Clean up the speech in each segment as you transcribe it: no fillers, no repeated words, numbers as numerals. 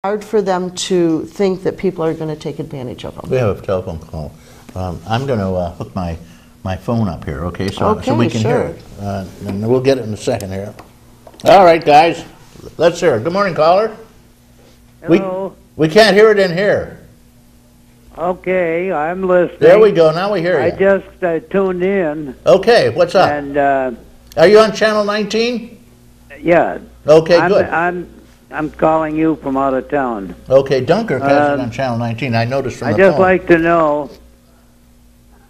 hard for them to think that people are going to take advantage of them. We have a telephone call. I'm going to hook my phone up here, okay, so we can hear it. And we'll get it in a second here. All right, guys, let's hear it. Good morning, caller. Hello. We can't hear it in here. Okay, I'm listening. There we go. Now we hear you. I just tuned in. Okay, what's up? And are you on channel 19? yeah. Okay, good. I'm calling you from out of town. Okay, Dunkirk has it on channel 19. I noticed from the phone. I'd just like to know,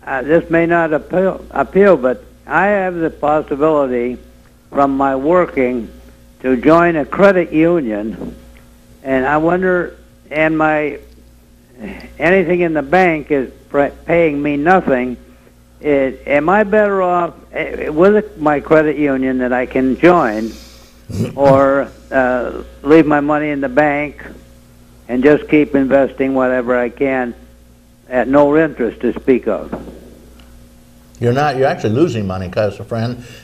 this may not appeal, but I have the possibility from my working to join a credit union, and I wonder, and my anything in the bank is paying me nothing. Am I better off with my credit union that I can join, or leave my money in the bank and just keep investing whatever I can at no interest to speak of? You're actually losing money,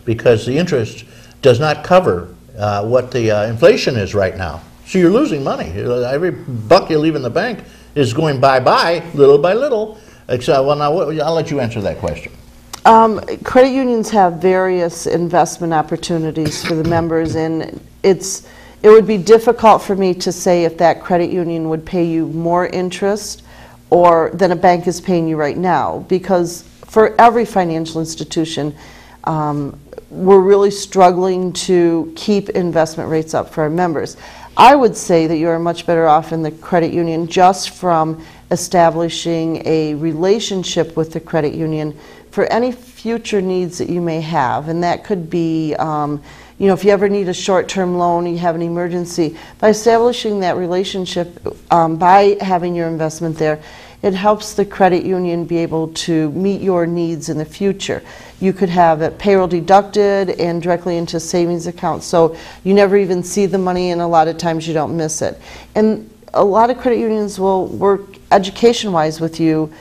because the interest does not cover what the inflation is right now. So you're losing money. Every buck you leave in the bank is going bye-bye, little by little. Well, now, I'll let you answer that question. Credit unions have various investment opportunities for the members, and it would be difficult for me to say if that credit union would pay you more interest or than a bank is paying you right now, because for every financial institution, we're really struggling to keep investment rates up for our members. I would say that you are much better off in the credit union just from establishing a relationship with the credit union for any future needs that you may have. And that could be, if you ever need a short-term loan, you have an emergency. By establishing that relationship, by having your investment there, it helps the credit union be able to meet your needs in the future. You could have it payroll deducted and directly into savings accounts, so you never even see the money, and a lot of times you don't miss it. And a lot of credit unions will work education-wise with you,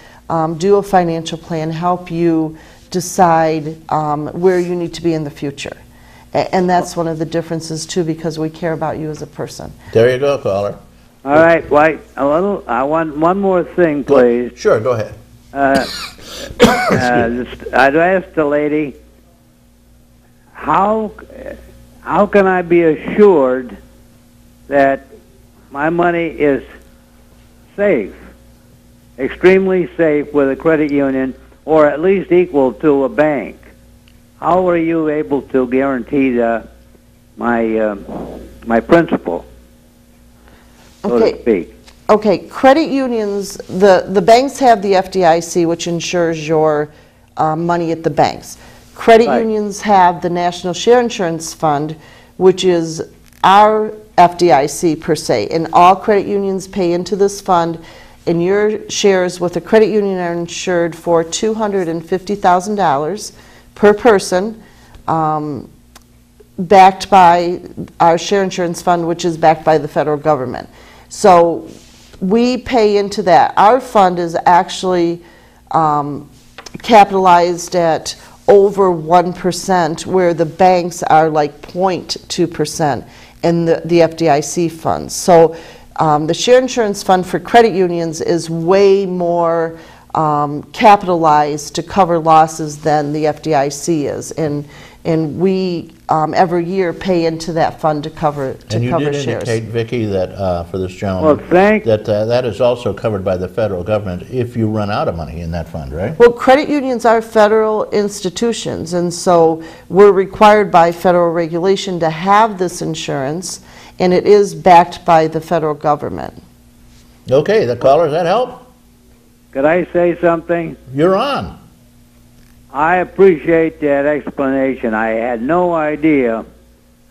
do a financial plan, help you decide where you need to be in the future. And that's one of the differences too, because we care about you as a person. There you go, caller. All right, White. I want one more thing, please. Sure, go ahead. I'd asked the lady, how can I be assured that my money is safe, extremely safe with a credit union, or at least equal to a bank? How are you able to guarantee my principal, so to speak? Okay, credit unions, the banks have the FDIC, which insures your money at the banks. Credit unions have the National Share Insurance Fund, which is our FDIC per se, and all credit unions pay into this fund, and your shares with a credit union are insured for $250,000 per person, backed by our share insurance fund, which is backed by the federal government. So we pay into that. Our fund is actually capitalized at over 1%, where the banks are like 0.2% in the FDIC funds. So the share insurance fund for credit unions is way more capitalized to cover losses than the FDIC is, and we every year pay into that fund to cover shares. And you did indicate, Vicky, that for this gentleman, that is also covered by the federal government if you run out of money in that fund, right? Well, credit unions are federal institutions, and so we're required by federal regulation to have this insurance, and it is backed by the federal government. Okay, the caller, does that help? Could I say something? You're on. I appreciate that explanation. I had no idea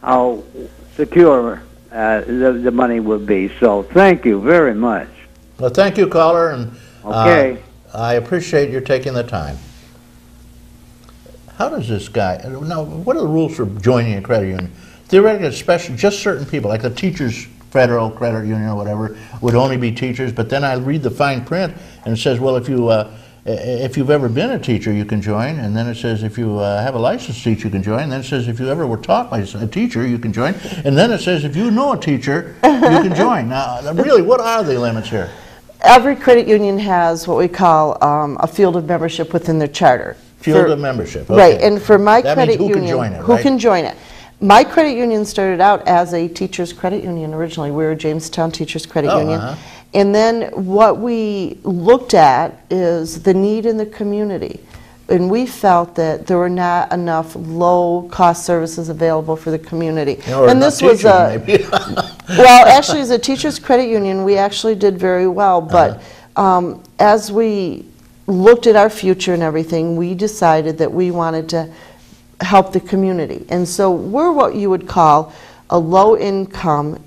how secure the money would be. So thank you very much. Well, thank you, caller, and okay. I appreciate your taking the time. How does this guy, now, what are the rules for joining a credit union? Theoretically, especially just certain people, like the teachers' federal credit union or whatever, would only be teachers, but then I read the fine print and it says, well, if you if you've ever been a teacher, you can join, and then it says if you have a licensed teacher, you can join, and then it says if you ever were taught by a teacher, you can join, and then it says if you know a teacher, you can join. Now, really, what are the limits here? Every credit union has what we call a field of membership within their charter. Field of membership, okay. Right, and for my that credit means who union, can join it, who right? can join it? My credit union started out as a teachers credit union originally. We were a Jamestown Teachers Credit Union. And then what we looked at is the need in the community. And we felt that there were not enough low-cost services available for the community. Or and this was maybe. well, actually, as a teachers credit union, we actually did very well. But as we looked at our future and everything, we decided that we wanted to help the community. And so we're what you would call a low-income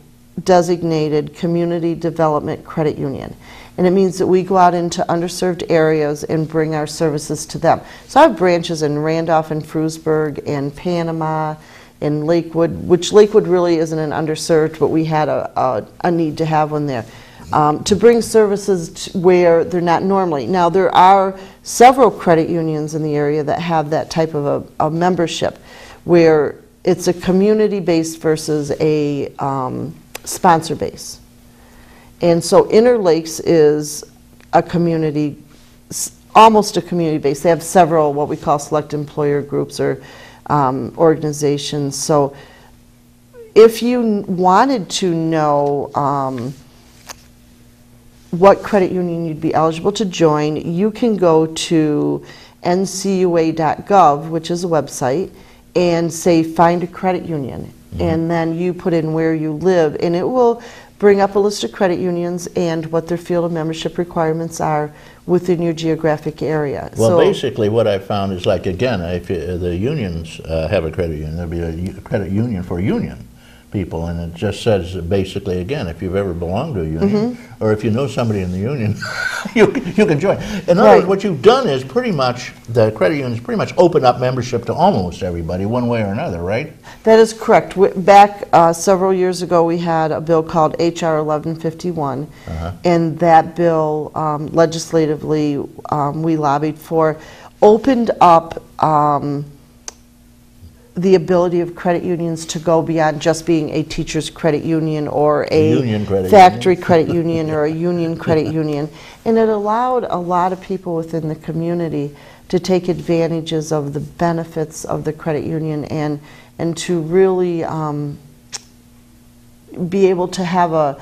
designated community development credit union. And it means that we go out into underserved areas and bring our services to them. So I have branches in Randolph and Frewsburg and Panama and Lakewood, which Lakewood really isn't an underserved, but we had a need to have one there. To bring services to where they're not normally. Now, there are several credit unions in the area that have that type of a membership, where it's a community base versus a sponsor base. And so Interlakes is a community, almost a community base. They have several what we call select employer groups or organizations. So if you wanted to know what credit union you'd be eligible to join, you can go to ncua.gov, which is a website, and say find a credit union. And then you put in where you live, and it will bring up a list of credit unions and what their field of membership requirements are within your geographic area. Well, so basically what I found is, like, again, if the unions have a credit union, there'll be a credit union for union people, and it just says basically, again, if you've ever belonged to a union, or if you know somebody in the union, you can join. In other words, what you've done is pretty much, the credit unions pretty much open up membership to almost everybody, one way or another, right? that is correct. Back several years ago, we had a bill called HR 1151, and that bill legislatively we lobbied for, opened up the ability of credit unions to go beyond just being a teacher's credit union or a factory credit union or a union credit union. And it allowed a lot of people within the community to take advantages of the benefits of the credit union and to really be able to have a,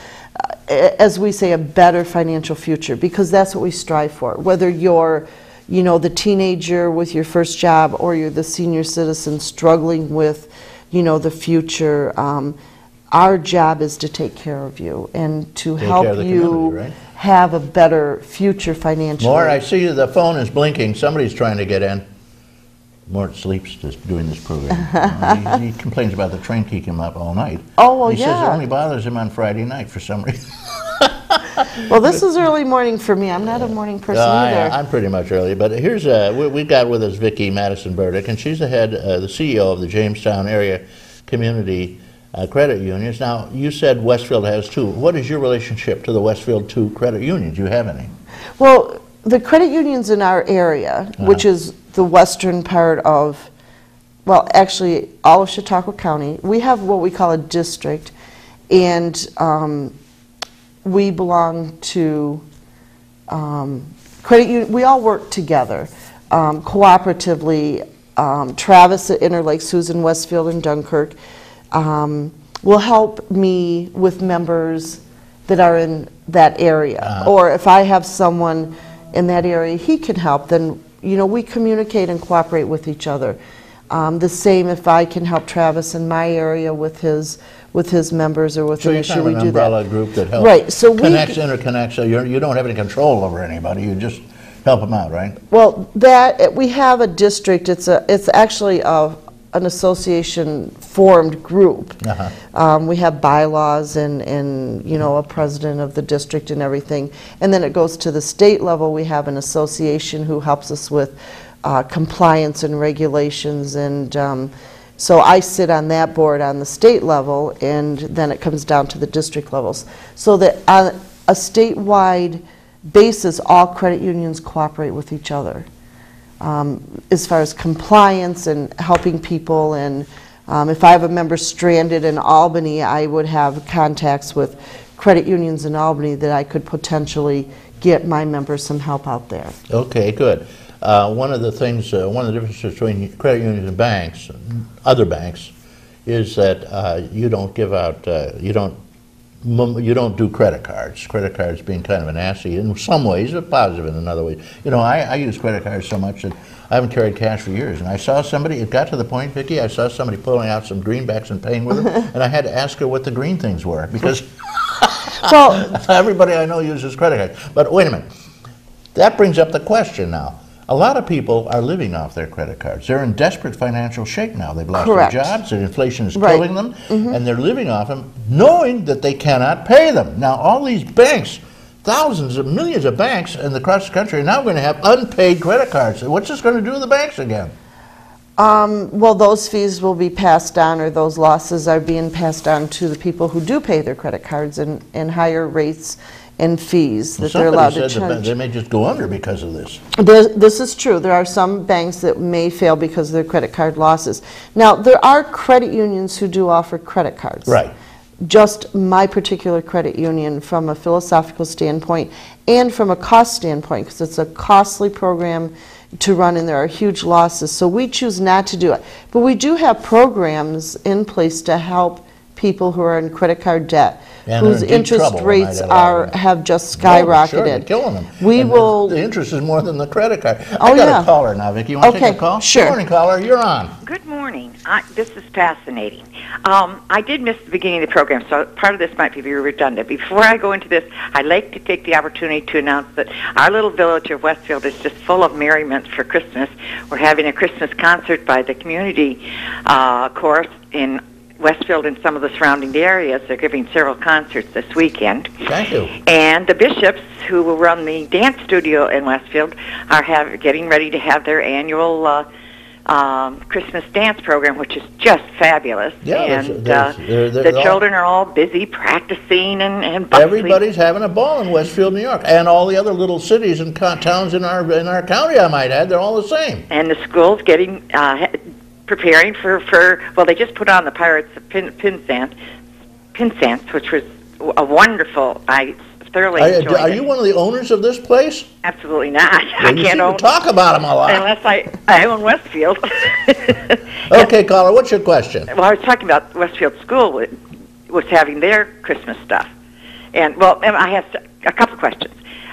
as we say, a better financial future, because that's what we strive for. Whether you're the teenager with your first job, or you're the senior citizen struggling with, the future. Our job is to take care of you and to help you have a better future financially. Mort, I see the phone is blinking. Somebody's trying to get in. Mort sleeps just doing this program. He complains about the train keeping him up all night. Oh, well, he says it only bothers him on Friday night for some reason. Well, this is early morning for me. I'm not a morning person either. I'm pretty much early, but here's we've got with us Vicky Matteson Burdick, and she's the CEO of the Jamestown Area Community Credit Unions. Now, you said Westfield has two. What is your relationship to the Westfield 2 credit unions? Do you have any? Well, the credit unions in our area, which is the western part of, well, actually all of Chautauqua County, we have what we call a district, and we belong to credit union. We all work together cooperatively. Travis at Interlake, Susan Westfield and Dunkirk will help me with members that are in that area. Or if I have someone in that area he can help, then we communicate and cooperate with each other. The same if I can help Travis in my area with his members or with an issue, we do that. So you're kind of an umbrella group that helps, right? So connects, interconnects. So you don't have any control over anybody. You just help them out, right? Well, we have a district. It's actually an association formed group. We have bylaws and a president of the district and everything. And then it goes to the state level. We have an association who helps us with compliance and regulations, and so I sit on that board on the state level, and then it comes down to the district levels. So that a statewide basis, all credit unions cooperate with each other as far as compliance and helping people. And if I have a member stranded in Albany, I would have contacts with credit unions in Albany that I could potentially get my members some help out there. Okay, good. One of the things, one of the differences between credit unions and banks, other banks, is that you don't give out, you don't do credit cards. Credit cards being kind of a nasty in some ways, but positive in another way. You know, I use credit cards so much that I haven't carried cash for years. And I saw somebody, it got to the point, Vicky, I saw somebody pulling out some greenbacks and paying with them, and I had to ask her what the green things were, because well, everybody I know uses credit cards. But wait a minute, that brings up the question now. A lot of people are living off their credit cards. They're in desperate financial shape now. They've lost Correct. their jobs, their inflation is Right. killing them, and they're living off them knowing that they cannot pay them. Now, all these banks, thousands of millions of banks across the country are now going to have unpaid credit cards. What's this going to do to the banks again? Well, those fees will be passed on, or those losses are being passed on to the people who do pay their credit cards in higher rates and fees that they're allowed to Somebody said charge. they may just go under because of this. This is true. There are some banks that may fail because of their credit card losses. Now, there are credit unions who do offer credit cards. Right. Just my particular credit union, from a philosophical standpoint and from a cost standpoint, because it's a costly program to run and there are huge losses, so we choose not to do it. But we do have programs in place to help people who are in credit card debt, And whose they're in deep interest trouble, I rates might add. have just Oh, sure, skyrocketed. they're killing them. We And will. The interest is more than the credit card. Oh, I got yeah. a caller now, Vicky. You want to Okay, take a call? sure. Good morning, caller. You're on. Good morning. This is fascinating. I did miss the beginning of the program, so part of this might be redundant. Before I go into this, I'd like to take the opportunity to announce that our little village of Westfield is just full of merriment for Christmas. We're having a Christmas concert by the community chorus in Westfield and some of the surrounding areas. They're giving several concerts this weekend. Thank you. And the bishops, who will run the dance studio in Westfield, are getting ready to have their annual Christmas dance program, which is just fabulous. Yeah, and they're the all- children are all busy practicing and bustling. Everybody's having a ball in Westfield, New York, and all the other little cities and towns in our county, I might add, they're all the same. And the school's getting preparing for well, they just put on the Pirates of Penzance, which was a wonderful. I thoroughly enjoyed Are it. you one of the owners of this place? Absolutely not. I You can't seem to own talk about them a lot. unless I own Westfield. Okay, caller, what's your question? Well, I was talking about Westfield School was having their Christmas stuff. And, well, I have a couple questions.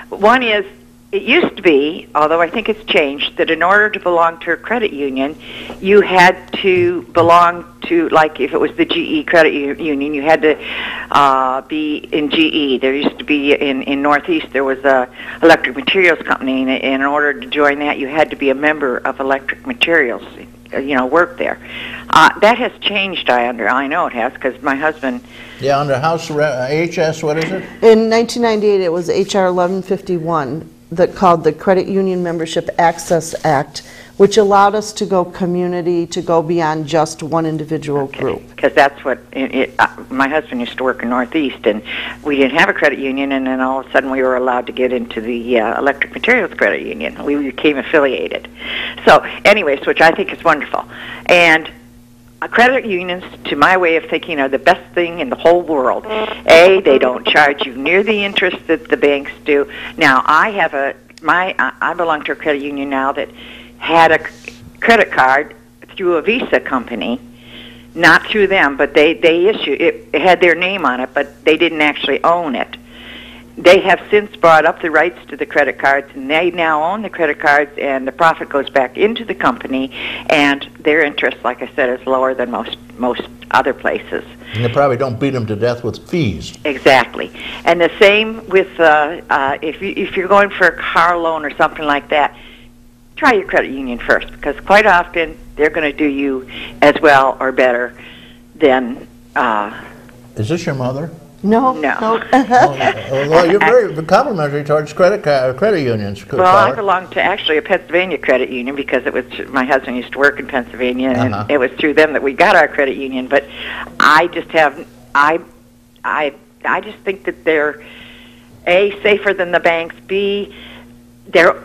One is, it used to be, although I think it's changed, that in order to belong to a credit union, you had to belong to, like if it was the GE credit union, you had to be in GE. There used to be, in Northeast, there was a electric materials company, and in order to join that, you had to be a member of electric materials, work there. That has changed, I know it has, because my husband... Yeah, under House HS, what is it? In 1998, it was H.R. 1151 that called the Credit Union Membership Access Act, which allowed us to go community, to go beyond just one individual group. Because that's what my husband used to work in Northeast, and we didn't have a credit union, and then all of a sudden we were allowed to get into the electric materials credit union. We became affiliated. So, anyways, which I think is wonderful. And credit unions, to my way of thinking, are the best thing in the whole world. They don't charge you near the interest that the banks do. Now, I belong to a credit union now that had a credit card through a Visa company, not through them, but they issued it. It had their name on it, but they didn't actually own it. They have since brought up the rights to the credit cards, and they now own the credit cards, and the profit goes back into the company, and their interest, like I said, is lower than most other places. And they probably don't beat them to death with fees. Exactly. And the same with if you're going for a car loan or something like that, try your credit union first, because quite often they're going to do you as well or better than... Is this your mother? No. Well, you're very complimentary towards credit unions. Well, I belong to actually a Pennsylvania credit union because it was my husband used to work in Pennsylvania, and it was through them that we got our credit union. But I just have I just think that A, safer than the banks. B, they're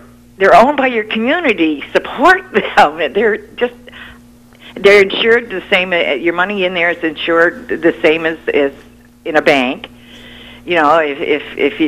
owned by your community. Support them. They're insured the same. Your money in there is insured the same as in a bank. You know, if you